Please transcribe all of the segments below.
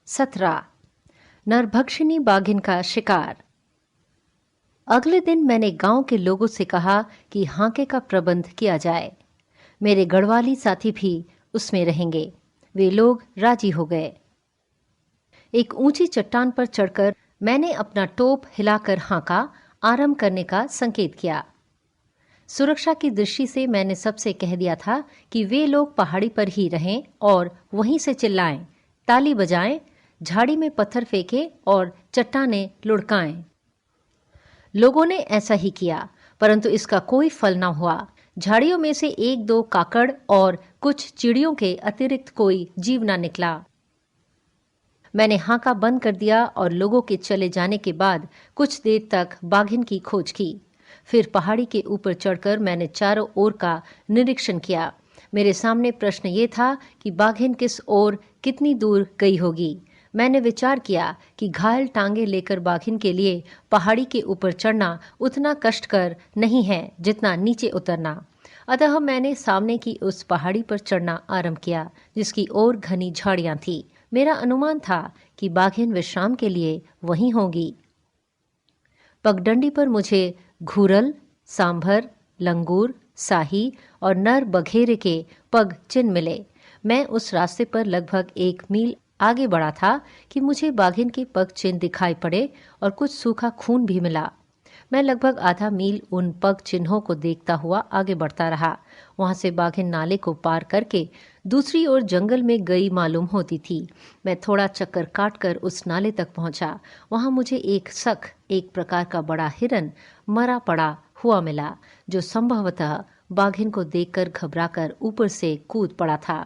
17 नरभक्षिणी बाघिन का शिकार। अगले दिन मैंने गांव के लोगों से कहा कि हाके का प्रबंध किया जाए। मेरे गढ़वाली साथी भी उसमें रहेंगे। वे लोग राजी हो गए। एक ऊंची चट्टान पर चढ़कर मैंने अपना टोप हिलाकर हांका आरंभ करने का संकेत किया। सुरक्षा की दृष्टि से मैंने सबसे कह दिया था कि वे लोग पहाड़ी पर ही रहें और वहीं से चिल्लाएं, ताली बजाएं, झाड़ी में पत्थर फेंकें और चट्टानें लुढ़काएं। लोगों ने ऐसा ही किया, परंतु इसका कोई फल न हुआ। झाड़ियों में से एक दो काकड़ और कुछ चिड़ियों के अतिरिक्त कोई जीव न निकला। मैंने हांका बंद कर दिया और लोगों के चले जाने के बाद कुछ देर तक बाघिन की खोज की। फिर पहाड़ी के ऊपर चढ़कर मैंने चारों ओर का निरीक्षण किया। मेरे सामने प्रश्न ये था कि बाघिन किस ओर कितनी दूर गई होगी। मैंने विचार किया कि घायल टांगे लेकर बाघिन के लिए पहाड़ी के ऊपर चढ़ना उतना कष्टकर नहीं है जितना नीचे उतरना। अतः मैंने सामने की उस पहाड़ी पर चढ़ना आरंभ किया जिसकी ओर घनी झाड़ियां थी। मेरा अनुमान था कि बाघिन विश्राम के लिए वहीं होगी। पगडंडी पर मुझे घूरल, सांभर, लंगूर, साही और नर बघेरे के पग चिन्ह मिले। मैं उस रास्ते पर लगभग 1 मील आगे बढ़ा था कि मुझे बाघिन के पग चिन्ह दिखाई पड़े और कुछ सूखा खून भी मिला। मैं लगभग आधा मील उन पग चिन्हों को देखता हुआ आगे बढ़ता रहा। वहां से बाघिन नाले को पार करके दूसरी ओर जंगल में गई मालूम होती थी। मैं थोड़ा चक्कर काटकर उस नाले तक पहुंचा। वहां मुझे एक प्रकार का बड़ा हिरन मरा पड़ा हुआ मिला, जो संभवतः बाघिन को देखकर घबराकर ऊपर से कूद पड़ा था,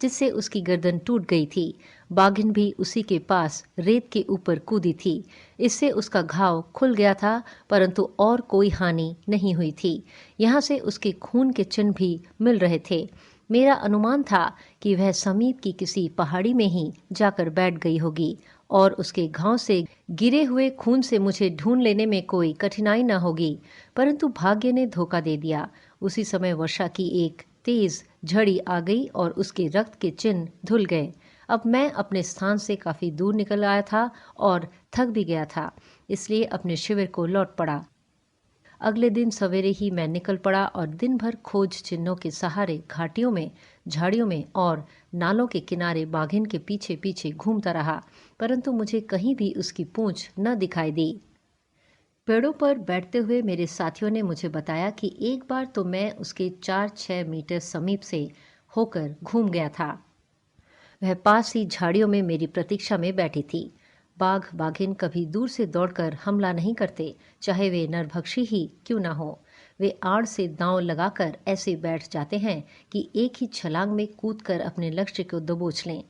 जिससे उसकी गर्दन टूट गई थी। बाघिन भी उसी के पास रेत के ऊपर कूदी थी। इससे उसका घाव खुल गया था, परंतु और कोई हानि नहीं हुई थी। यहाँ से उसके खून के चिन्ह भी मिल रहे थे। मेरा अनुमान था कि वह समीप की किसी पहाड़ी में ही जाकर बैठ गई होगी और उसके घाव से गिरे हुए खून से मुझे ढूंढ लेने में कोई कठिनाई न होगी। परंतु भाग्य ने धोखा दे दिया। उसी समय वर्षा की एक तेज झड़ी आ गई और उसके रक्त के चिन्ह धुल गए। अब मैं अपने स्थान से काफी दूर निकल आया था और थक भी गया था, इसलिए अपने शिविर को लौट पड़ा। अगले दिन सवेरे ही मैं निकल पड़ा और दिन भर खोज चिन्हों के सहारे घाटियों में, झाड़ियों में और नालों के किनारे बाघिन के पीछे पीछे घूमता रहा, परंतु मुझे कहीं भी उसकी पूंछ न दिखाई दी। पेड़ों पर बैठते हुए मेरे साथियों ने मुझे बताया कि एक बार तो मैं उसके 4-6 मीटर समीप से होकर घूम गया था। वह पास ही झाड़ियों में मेरी प्रतीक्षा में बैठी थी। बाघ बाघिन कभी दूर से दौड़कर हमला नहीं करते, चाहे वे नरभक्षी ही क्यों ना हो। वे आड़ से दांव लगाकर ऐसे बैठ जाते हैं कि एक ही छलांग में कूदकर अपने लक्ष्य को दबोच लें।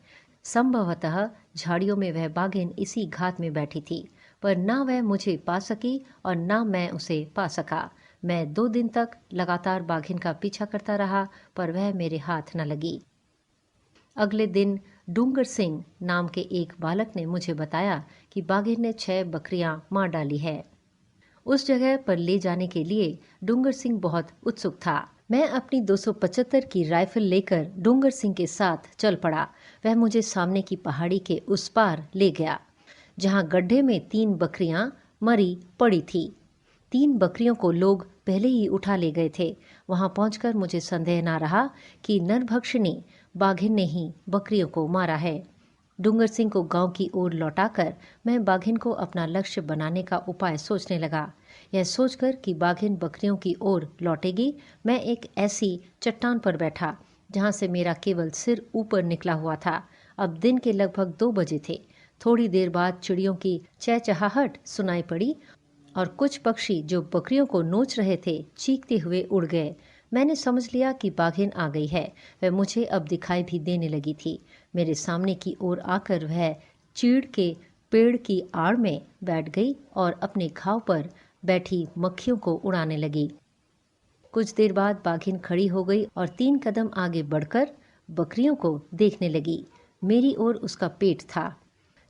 संभवतः झाड़ियों में वह बाघिन इसी घात में बैठी थी, पर ना वह मुझे पा सकी और ना मैं उसे पा सका। मैं 2 दिन तक लगातार बाघिन का पीछा करता रहा, पर वह मेरे हाथ न लगी। अगले दिन डूंगर सिंह नाम के एक बालक ने मुझे बताया कि बाघिन ने 6 बकरियां मार डाली है। उस जगह पर ले जाने के लिए डूंगर सिंह बहुत उत्सुक था। मैं अपनी 275 की राइफल लेकर डूंगर सिंह के साथ चल पड़ा। वह मुझे सामने की पहाड़ी के उस पार ले गया, जहां गड्ढे में 3 बकरियां मरी पड़ी थी। 3 बकरियों को लोग पहले ही उठा ले गए थे। वहां पहुंचकर मुझे संदेह न रहा कि नरभक्षिणी बाघिन ने ही बकरियों को मारा है। डूंगर सिंह को गांव की ओर लौटाकर मैं बाघिन को अपना लक्ष्य बनाने का उपाय सोचने लगा। यह सोचकर कि बाघिन बकरियों की ओर लौटेगी, मैं एक ऐसी चट्टान पर बैठा जहां से मेरा केवल सिर ऊपर निकला हुआ था। अब दिन के लगभग 2 बजे थे। थोड़ी देर बाद चिड़ियों की चहचहाहट सुनाई पड़ी और कुछ पक्षी जो बकरियों को नोच रहे थे चीखते हुए उड़ गए। मैंने समझ लिया कि बाघिन आ गई है। वह मुझे अब दिखाई भी देने लगी थी। मेरे सामने की ओर आकर वह चीड़ के पेड़ की आड़ में बैठ गई और अपने घाव पर बैठी मक्खियों को उड़ाने लगी। कुछ देर बाद बाघिन खड़ी हो गई और 3 कदम आगे बढ़कर बकरियों को देखने लगी। मेरी ओर उसका पेट था।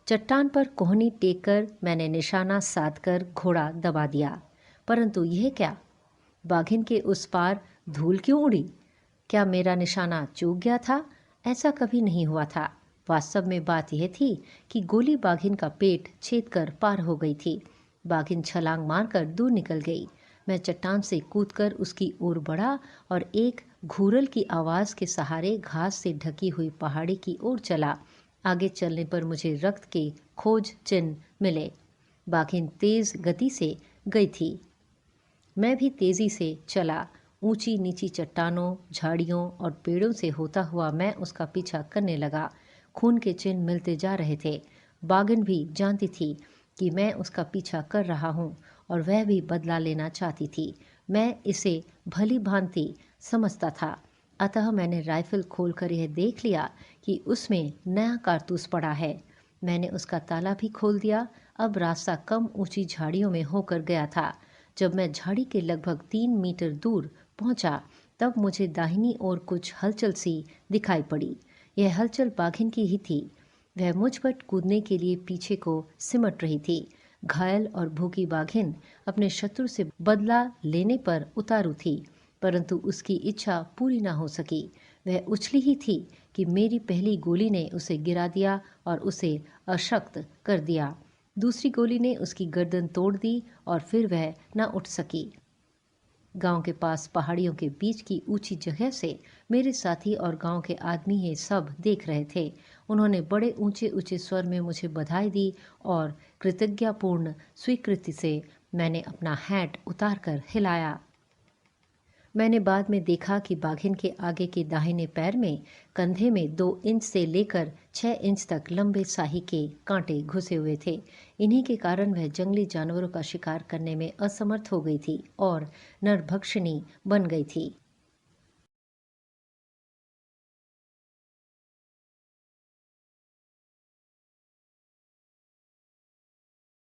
चट्टान पर कोहनी टेक कर मैंने निशाना साधकर घोड़ा दबा दिया, परंतु यह क्या? बाघिन के उस पार धूल क्यों उड़ी? क्या मेरा निशाना चूक गया था? ऐसा कभी नहीं हुआ था। वास्तव में बात यह थी कि गोली बाघिन का पेट छेद कर पार हो गई थी। बाघिन छलांग मारकर दूर निकल गई। मैं चट्टान से कूदकर उसकी ओर बढ़ा और एक घूरल की आवाज के सहारे घास से ढकी हुई पहाड़ी की ओर चला। आगे चलने पर मुझे रक्त के खोज चिन्ह मिले। बाघिन तेज गति से गई थी। मैं भी तेजी से चला। ऊंची नीची चट्टानों, झाड़ियों और पेड़ों से होता हुआ मैं उसका पीछा करने लगा। खून के चिन्ह मिलते जा रहे थे। बाघिन भी जानती थी कि मैं उसका पीछा कर रहा हूँ और वह भी बदला लेना चाहती थी। मैं इसे भली भांति समझता था। अतः मैंने राइफल खोलकर यह देख लिया कि उसमें नया कारतूस पड़ा है। मैंने उसका ताला भी खोल दिया। अब रास्ता कम ऊंची झाड़ियों में होकर गया था। जब मैं झाड़ी के लगभग 3 मीटर दूर पहुंचा तब मुझे दाहिनी ओर कुछ हलचल सी दिखाई पड़ी। यह हलचल बाघिन की ही थी। वह मुझ पर कूदने के लिए पीछे को सिमट रही थी। घायल और भूखी बाघिन अपने शत्रु से बदला लेने पर उतारू थी, परंतु उसकी इच्छा पूरी ना हो सकी। वह उछली ही थी कि मेरी पहली गोली ने उसे गिरा दिया और उसे अशक्त कर दिया। दूसरी गोली ने उसकी गर्दन तोड़ दी और फिर वह न उठ सकी। गांव के पास पहाड़ियों के बीच की ऊंची जगह से मेरे साथी और गांव के आदमी ये सब देख रहे थे। उन्होंने बड़े ऊंचे ऊंचे स्वर में मुझे बधाई दी और कृतज्ञतापूर्ण स्वीकृति से मैंने अपना हैट उतारकर हिलाया। मैंने बाद में देखा कि बाघिन के आगे के दाहिने पैर में कंधे में 2 इंच से लेकर 6 इंच तक लंबे स्याही के कांटे घुसे हुए थे। इन्हीं के कारण वह जंगली जानवरों का शिकार करने में असमर्थ हो गई थी और नरभक्षिणी बन गई थी।